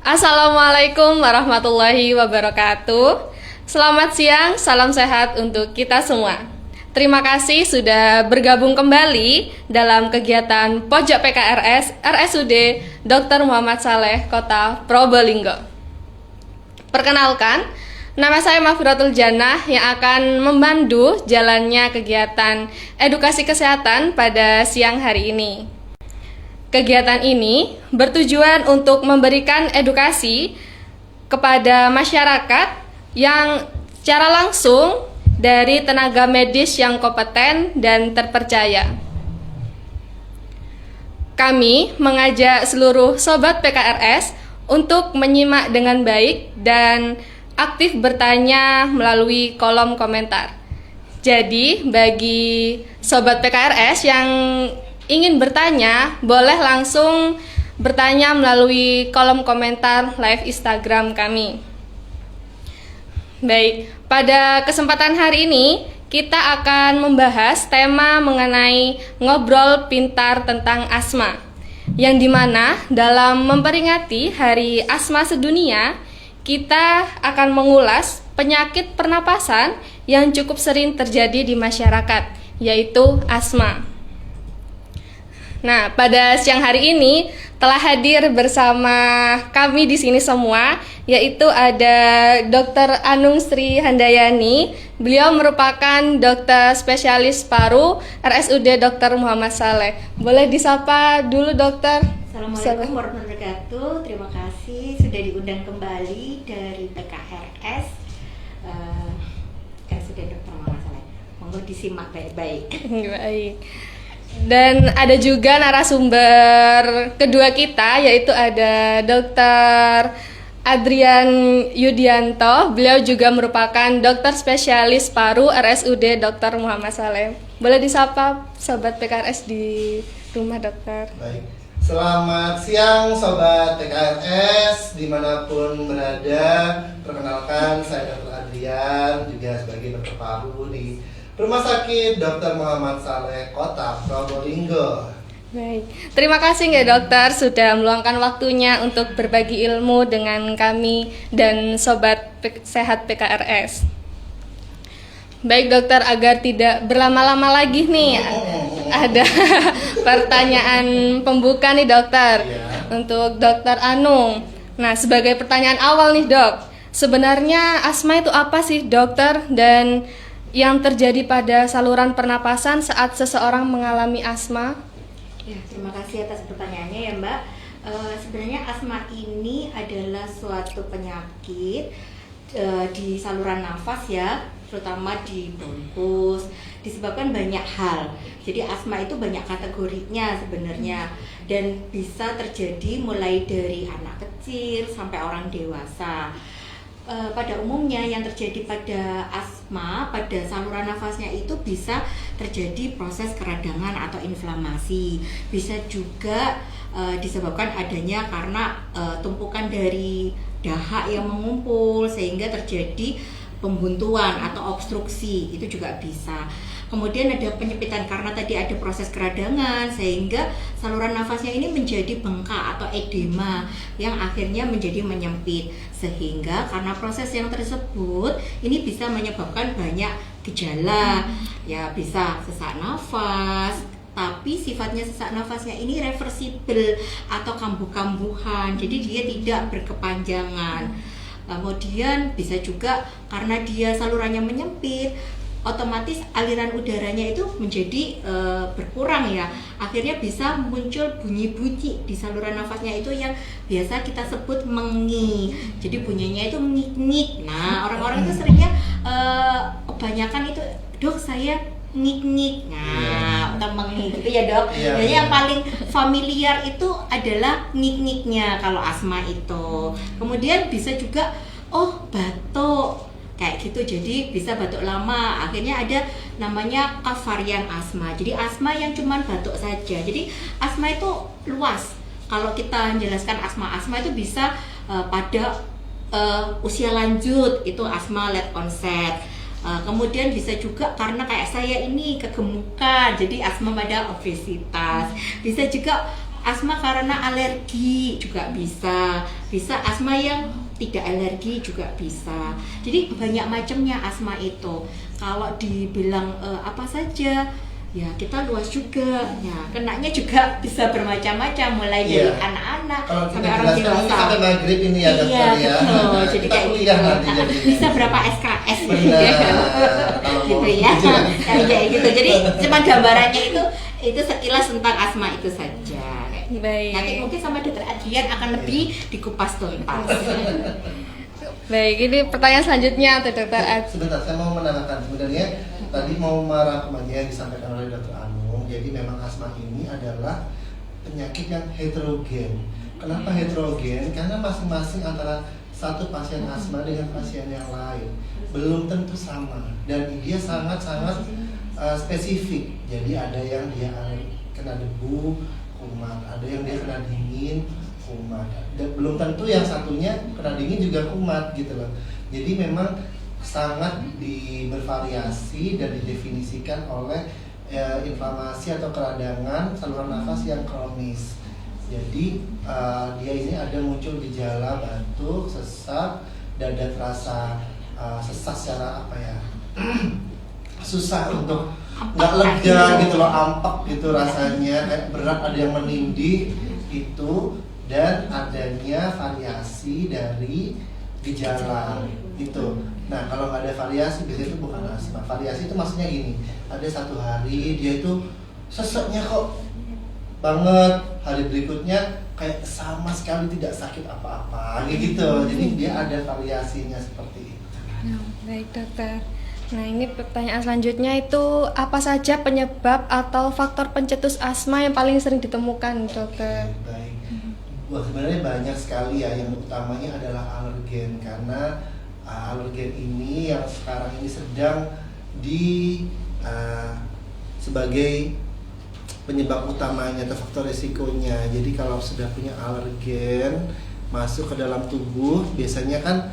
Assalamualaikum warahmatullahi wabarakatuh. Selamat siang, salam sehat untuk kita semua. Terima kasih sudah bergabung kembali dalam kegiatan Pojok PKRS RSUD Dr. Muhammad Saleh, Kota Probolinggo. Perkenalkan, nama saya Mahfiratul Jannah yang akan memandu jalannya kegiatan edukasi kesehatan pada siang hari ini. Kegiatan ini bertujuan untuk memberikan edukasi kepada masyarakat yang secara langsung dari tenaga medis yang kompeten dan terpercaya. Kami mengajak seluruh sobat PKRS untuk menyimak dengan baik dan aktif bertanya melalui kolom komentar. Jadi, bagi sobat PKRS yang ingin bertanya, boleh langsung bertanya melalui kolom komentar live Instagram kami. Baik, pada kesempatan hari ini kita akan membahas tema mengenai ngobrol pintar tentang asma, yang dimana dalam memperingati Hari Asma Sedunia, kita akan mengulas penyakit pernapasan yang cukup sering terjadi di masyarakat, yaitu asma. Nah, pada siang hari ini telah hadir bersama kami di sini semua, yaitu ada Dr. Anung Sri Handayani. Beliau merupakan dokter spesialis paru RSUD Dr. Muhammad Saleh. Boleh disapa dulu, dokter? Assalamualaikum warahmatullahi wabarakatuh. Terima kasih sudah diundang kembali dari PKRS RSUD Dr. Muhammad Saleh. Monggo disimak baik-baik. Baik. Dan ada juga narasumber kedua kita, yaitu ada Dr. Adrian Yudianto. Beliau juga merupakan dokter spesialis paru RSUD Dr. Muhammad Saleh. Boleh disapa sobat PKRS di rumah, dokter? Baik, selamat siang sobat PKRS dimanapun berada. Perkenalkan, saya Dr. Adrian, juga sebagai dokter paru di Rumah Sakit Dr. Muhammad Saleh, Kota Probolinggo. Baik, terima kasih ya dokter sudah meluangkan waktunya untuk berbagi ilmu dengan kami dan sobat sehat PKRS. Baik dokter, agar tidak berlama-lama lagi nih, ada pertanyaan pembuka nih dokter, untuk dokter Anung. Nah, sebagai pertanyaan awal nih dok, sebenarnya asma itu apa sih dokter, dan yang terjadi pada saluran pernapasan saat seseorang mengalami asma? Ya, terima kasih atas pertanyaannya ya Mbak. Sebenarnya asma ini adalah suatu penyakit di saluran nafas ya, terutama di bronkus, disebabkan banyak hal. Jadi asma itu banyak kategorinya sebenarnya, dan bisa terjadi mulai dari anak kecil sampai orang dewasa. Pada umumnya yang terjadi pada asma pada saluran nafasnya itu bisa terjadi proses keradangan atau inflamasi, bisa juga disebabkan adanya karena tumpukan dari dahak yang mengumpul sehingga terjadi pembuntuan atau obstruksi, itu juga bisa. Kemudian ada penyempitan karena tadi ada proses keradangan sehingga saluran nafasnya ini menjadi bengkak atau edema yang akhirnya menjadi menyempit, sehingga karena proses yang tersebut ini bisa menyebabkan banyak gejala, ya bisa sesak nafas, tapi sifatnya sesak nafasnya ini reversibel atau kambuh-kambuhan, jadi dia tidak berkepanjangan. Kemudian bisa juga karena dia salurannya menyempit, otomatis aliran udaranya itu menjadi berkurang ya, akhirnya bisa muncul bunyi-bunyi di saluran nafasnya itu yang biasa kita sebut mengi, jadi bunyinya itu ngik-ngik. Nah, orang-orang itu seringnya kebanyakan itu, dok saya ngik-ngik, nah atau mengi gitu ya dok. Jadi yang paling familiar itu adalah ngik-ngiknya kalau asma itu. Kemudian bisa juga batuk kayak gitu, jadi bisa batuk lama, akhirnya ada namanya varian asma. Jadi asma yang cuman batuk saja. Jadi asma itu luas. Kalau kita menjelaskan asma itu bisa pada usia lanjut, itu asma late onset. Kemudian bisa juga karena kayak saya ini kegemukan, jadi asma pada obesitas. Bisa juga asma karena alergi juga bisa asma yang tidak alergi juga bisa. Jadi banyak macamnya asma itu. Kalau dibilang apa saja, ya kita luas juga. Ya, kenanya juga bisa bermacam-macam, mulai dari anak-anak sampai orang dewasa. Sampai maghrib ini ya, dokter ya. Betul. Jadi kita kayak kuliah gitu. nanti jadi. Bisa berapa SKS gitu Benar. ya. Kalau Gitu mau ya. gitu. Kayak gitu. Jadi cuma gambarannya itu sekilas tentang asma itu saja. Baik. Nanti mungkin sama dokter Adrian akan lebih dikupas tuntas. Baik, ini pertanyaan selanjutnya untuk Dokter Ad. Sebentar, saya mau menambahkan sebenarnya tadi mau merangkum aja yang disampaikan oleh Dokter Anung. Jadi memang asma ini adalah penyakit yang heterogen. Kenapa heterogen? Karena masing-masing antara satu pasien asma dengan pasien yang lain belum tentu sama dan dia sangat-sangat spesifik. Jadi ada yang dia kena debu, kumat, ada yang dia kena dingin, kumat, dan belum tentu yang satunya kena dingin juga kumat gitu loh. Jadi memang sangat bervariasi dan didefinisikan oleh inflamasi atau keradangan saluran nafas yang kronis. Jadi dia ini ada muncul gejala batuk, sesak, dada terasa sesak secara apa ya susah untuk nggak lega gitu loh, ampak gitu rasanya, kayak berat, ada yang menindih itu, dan adanya variasi dari gejala itu. Nah kalau nggak ada variasi biasanya itu bukan asma. Variasi itu maksudnya gini, ada satu hari dia itu seseknya kok banget, hari berikutnya kayak sama sekali tidak sakit apa-apa gitu. Jadi dia ada variasinya seperti itu. Baik dokter. Nah ini pertanyaan selanjutnya itu apa saja penyebab atau faktor pencetus asma yang paling sering ditemukan dokter? Baik. Wah sebenarnya banyak sekali ya, yang utamanya adalah alergen, karena alergen ini yang sekarang ini sedang sebagai penyebab utamanya atau faktor risikonya. Jadi kalau sudah punya alergen masuk ke dalam tubuh, biasanya kan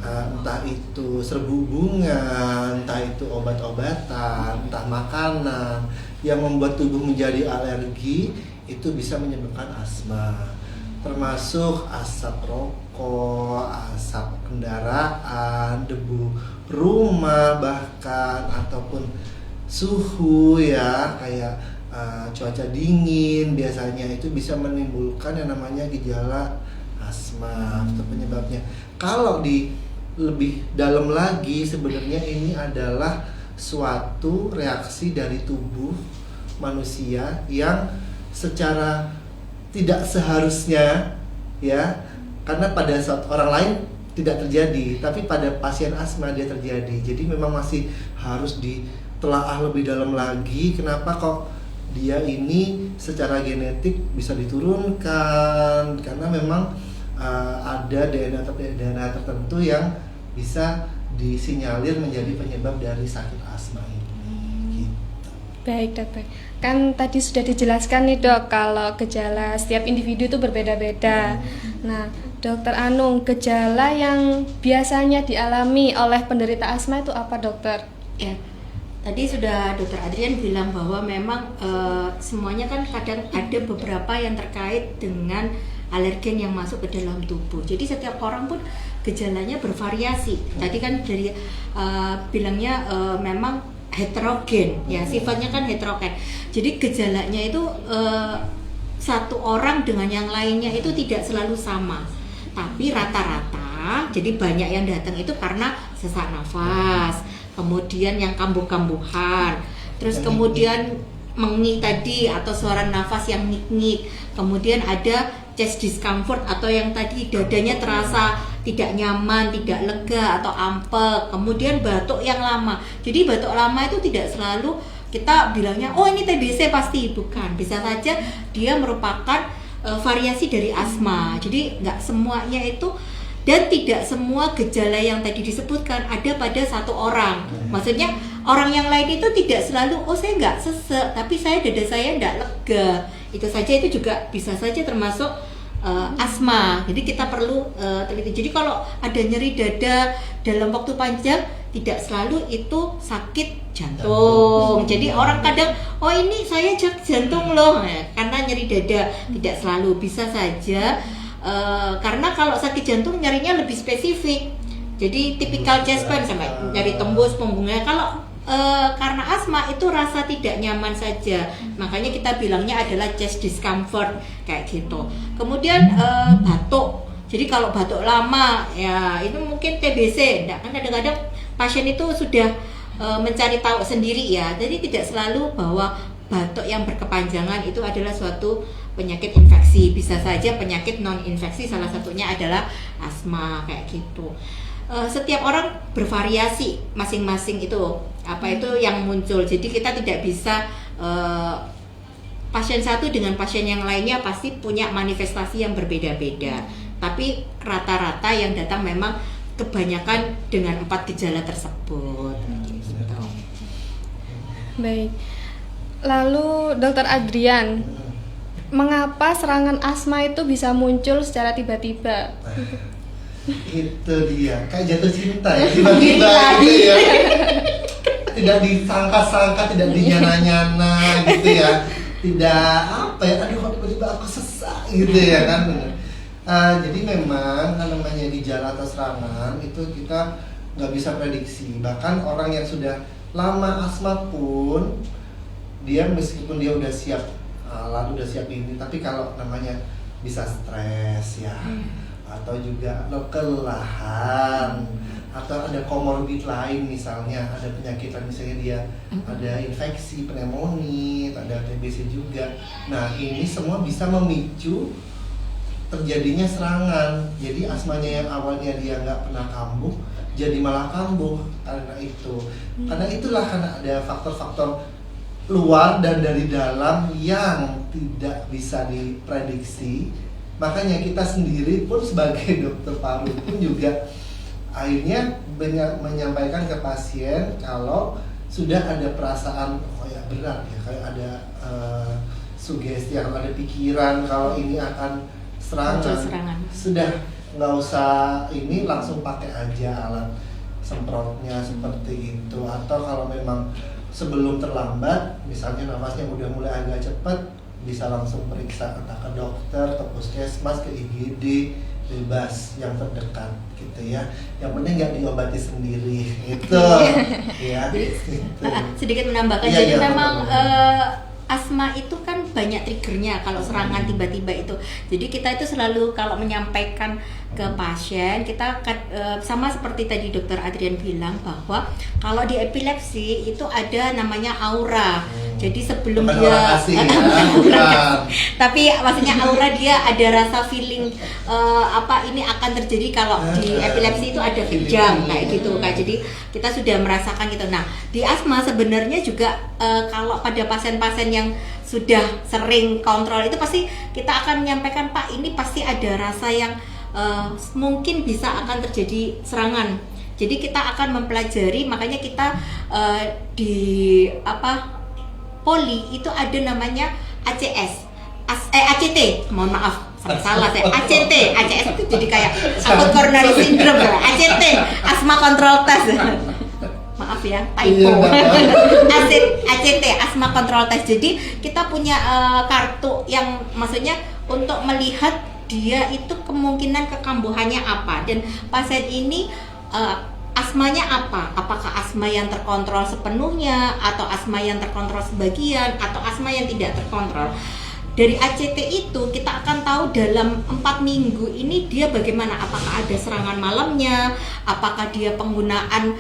entah itu serbu bunga, entah itu obat-obatan, entah makanan yang membuat tubuh menjadi alergi, itu bisa menyebabkan asma. Termasuk asap rokok, asap kendaraan, debu rumah bahkan, ataupun suhu ya, kayak cuaca dingin biasanya itu bisa menimbulkan yang namanya gejala asma atau penyebabnya. Kalau lebih dalam lagi, sebenarnya ini adalah suatu reaksi dari tubuh manusia yang secara tidak seharusnya ya, karena pada saat orang lain tidak terjadi, tapi pada pasien asma dia terjadi. Jadi memang masih harus ditelaah lebih dalam lagi, kenapa kok dia ini secara genetik bisa diturunkan, karena memang ada DNA tertentu yang bisa disinyalir menjadi penyebab dari sakit asma ini. Gitu. Baik dokter, kan tadi sudah dijelaskan nih dok kalau gejala setiap individu itu berbeda-beda. Nah dokter Anung, gejala yang biasanya dialami oleh penderita asma itu apa dokter? Ya, tadi sudah dokter Adrian bilang bahwa memang semuanya kan kadang ada beberapa yang terkait dengan alergen yang masuk ke dalam tubuh. Jadi setiap orang pun gejalanya bervariasi. Tadi kan dari bilangnya memang heterogen, ya sifatnya kan heterogen. Jadi gejalanya itu satu orang dengan yang lainnya itu tidak selalu sama, tapi rata-rata. Jadi banyak yang datang itu karena sesak nafas, kemudian yang kambuh-kambuhan, terus kemudian mengik tadi atau suara nafas yang ngik-ngik, kemudian ada chest discomfort atau yang tadi dadanya terasa tidak nyaman, tidak lega atau ampek, kemudian batuk yang lama. Jadi batuk lama itu tidak selalu kita bilangnya oh ini TBC pasti, bukan, bisa saja dia merupakan variasi dari asma. Jadi nggak semuanya itu, dan tidak semua gejala yang tadi disebutkan ada pada satu orang. Maksudnya orang yang lain itu tidak selalu oh saya nggak sesek tapi saya dada saya nggak lega, itu saja itu juga bisa saja termasuk asma. Jadi kita perlu teliti. Jadi kalau ada nyeri dada dalam waktu panjang tidak selalu itu sakit jantung. Jadi orang kadang, oh ini saya jantung loh, karena nyeri dada. Tidak selalu, bisa saja karena kalau sakit jantung nyerinya lebih spesifik. Jadi tipikal chest pain sampai nyeri tembus punggungnya. Kalau karena asma itu rasa tidak nyaman saja, makanya kita bilangnya adalah chest discomfort kayak gitu. Kemudian batuk. Jadi kalau batuk lama ya itu mungkin TBC. Kan kadang-kadang pasien itu sudah mencari tahu sendiri ya. Jadi tidak selalu bahwa batuk yang berkepanjangan itu adalah suatu penyakit infeksi. Bisa saja penyakit non infeksi, salah satunya adalah asma kayak gitu. Setiap orang bervariasi masing-masing itu apa itu yang muncul. Jadi kita tidak bisa pasien satu dengan pasien yang lainnya pasti punya manifestasi yang berbeda-beda. Tapi rata-rata yang datang memang kebanyakan dengan 4 gejala tersebut. Gitu. Baik. Lalu Dokter Adrian, mengapa serangan asma itu bisa muncul secara tiba-tiba? Itu dia, kayak jatuh cinta ya, tiba-tiba gitu ya. Tidak disangka-sangka, tidak dinyana-nyana gitu ya. Tidak apa ya, aduh kok tiba-tiba aku sesak gitu ya kan. Jadi memang namanya gejala atau serangan itu kita nggak bisa prediksi. Bahkan orang yang sudah lama asma pun dia meskipun dia udah siap lalu udah siap ini, tapi kalau namanya bisa stres ya, atau juga kelelahan, atau ada komorbid lain misalnya ada penyakitan misalnya dia ada infeksi pneumonia, ada TBC juga. Nah ini semua bisa memicu terjadinya serangan. Jadi asmanya yang awalnya dia nggak pernah kambuh jadi malah kambuh karena itu. Karena itulah karena ada faktor-faktor luar dan dari dalam yang tidak bisa diprediksi. Makanya kita sendiri pun sebagai dokter paru pun juga akhirnya menyampaikan ke pasien kalau sudah ada perasaan ya berat ya, kayak ada sugesti, akan ada pikiran kalau ini akan serangan. Sudah nggak usah ini, langsung pakai aja alat semprotnya seperti itu. Atau kalau memang sebelum terlambat, misalnya nafasnya udah mulai agak cepat, bisa langsung periksa entah ke dokter, ke puskesmas, ke IGD, bebas yang terdekat gitu ya. Yang penting nggak diobati sendiri itu ya. Jadi sedikit menambahkan, jadi memang asma itu kan banyak triggernya kalau serangan tiba-tiba itu. Jadi kita itu selalu kalau menyampaikan ke pasien, kita akan sama seperti tadi Dokter Adrian bilang bahwa kalau di epilepsi itu ada namanya aura. Jadi sebelum dia tapi maksudnya aura, dia ada rasa feeling apa ini akan terjadi kalau di epilepsi itu ada kejang kayak gitu kan. Jadi kita sudah merasakan gitu. Nah, di asma sebenarnya juga kalau pada pasien-pasien yang sudah sering kontrol itu pasti kita akan menyampaikan, Pak, ini pasti ada rasa yang mungkin bisa akan terjadi serangan. Jadi kita akan mempelajari, makanya kita di Poli itu ada namanya ACS, ACT, mohon maaf salah saya, ACT, ACS itu jadi kayak acute coronary syndrome, ACT, asthma control test. Maaf ya, typo. ACT, asthma control test. Jadi kita punya kartu yang maksudnya untuk melihat dia itu kemungkinan kekambuhannya apa, dan pasien ini asmanya apa? Apakah asma yang terkontrol sepenuhnya, atau asma yang terkontrol sebagian, atau asma yang tidak terkontrol? Dari ACT itu kita akan tahu dalam 4 minggu ini dia bagaimana, apakah ada serangan malamnya, apakah dia penggunaan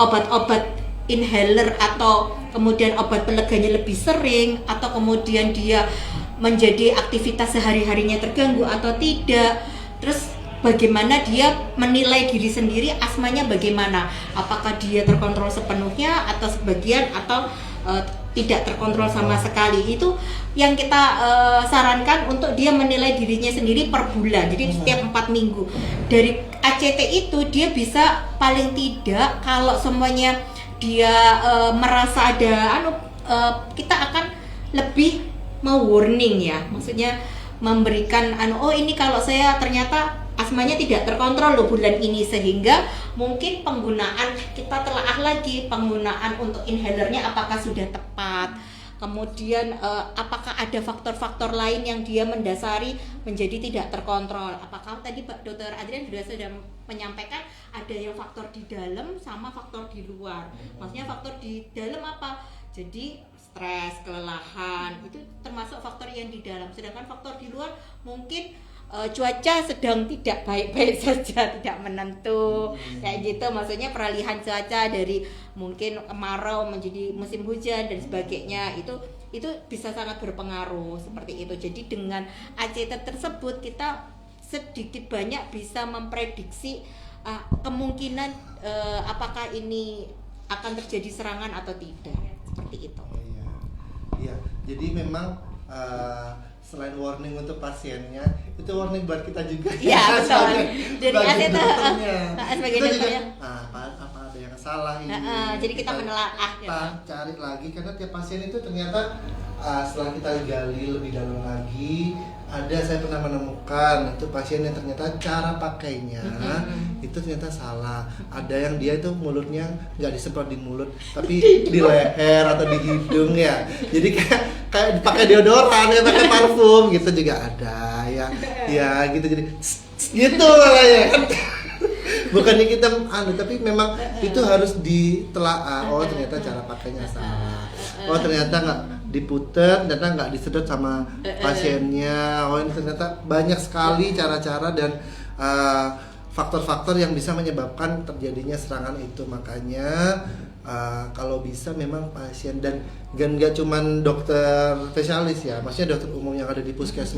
obat-obat inhaler atau kemudian obat peleganya lebih sering, atau kemudian dia menjadi aktivitas sehari-harinya terganggu atau tidak. Terus bagaimana dia menilai diri sendiri asmanya bagaimana, apakah dia terkontrol sepenuhnya atau sebagian, atau tidak terkontrol sama sekali. Itu yang kita sarankan untuk dia menilai dirinya sendiri per bulan, jadi setiap 4 minggu. Dari ACT itu dia bisa paling tidak kalau semuanya dia merasa ada kita akan lebih mau warning ya, maksudnya memberikan oh ini kalau saya ternyata asmanya tidak terkontrol loh bulan ini, sehingga mungkin penggunaan kita telaah lagi penggunaan untuk inhalernya apakah sudah tepat. Kemudian apakah ada faktor-faktor lain yang dia mendasari menjadi tidak terkontrol. Apakah tadi Pak Dr. Adrian sudah menyampaikan ada yang faktor di dalam sama faktor di luar. Maksudnya faktor di dalam apa? Jadi stres, kelelahan itu termasuk faktor yang di dalam. Sedangkan faktor di luar mungkin cuaca sedang tidak baik-baik saja, tidak menentu kayak gitu. Maksudnya peralihan cuaca dari mungkin kemarau menjadi musim hujan dan sebagainya, itu bisa sangat berpengaruh seperti itu. Jadi dengan ACT tersebut kita sedikit banyak bisa memprediksi kemungkinan apakah ini akan terjadi serangan atau tidak, seperti itu. Iya, jadi memang selain warning untuk pasiennya, itu warning buat kita juga. Iya, betul. Jadi sebagai ACT dokternya. sebagai Kita juga, dokternya. apa ada yang salah ini. Jadi kita menelaah ya. Kita cari lagi karena tiap pasien itu ternyata setelah kita gali lebih dalam lagi, saya pernah menemukan itu pasien yang ternyata cara pakainya itu ternyata salah. Ada yang dia itu mulutnya nggak disemprot di mulut, tapi di leher atau di hidung ya. Jadi kayak pakai deodoran, kayak pakai parfum gitu juga ada ya. Ya gitu jadi gitu malah ya kan. Bukannya kita tapi memang itu harus ditelaah. Oh ternyata cara pakainya salah. Oh ternyata nggak diputer, ternyata nggak disedot sama pasiennya. Oh ini ternyata banyak sekali cara-cara dan faktor-faktor yang bisa menyebabkan terjadinya serangan itu. Makanya kalau bisa memang pasien dan nggak cuman dokter spesialis ya, maksudnya dokter umum yang ada di puskesmas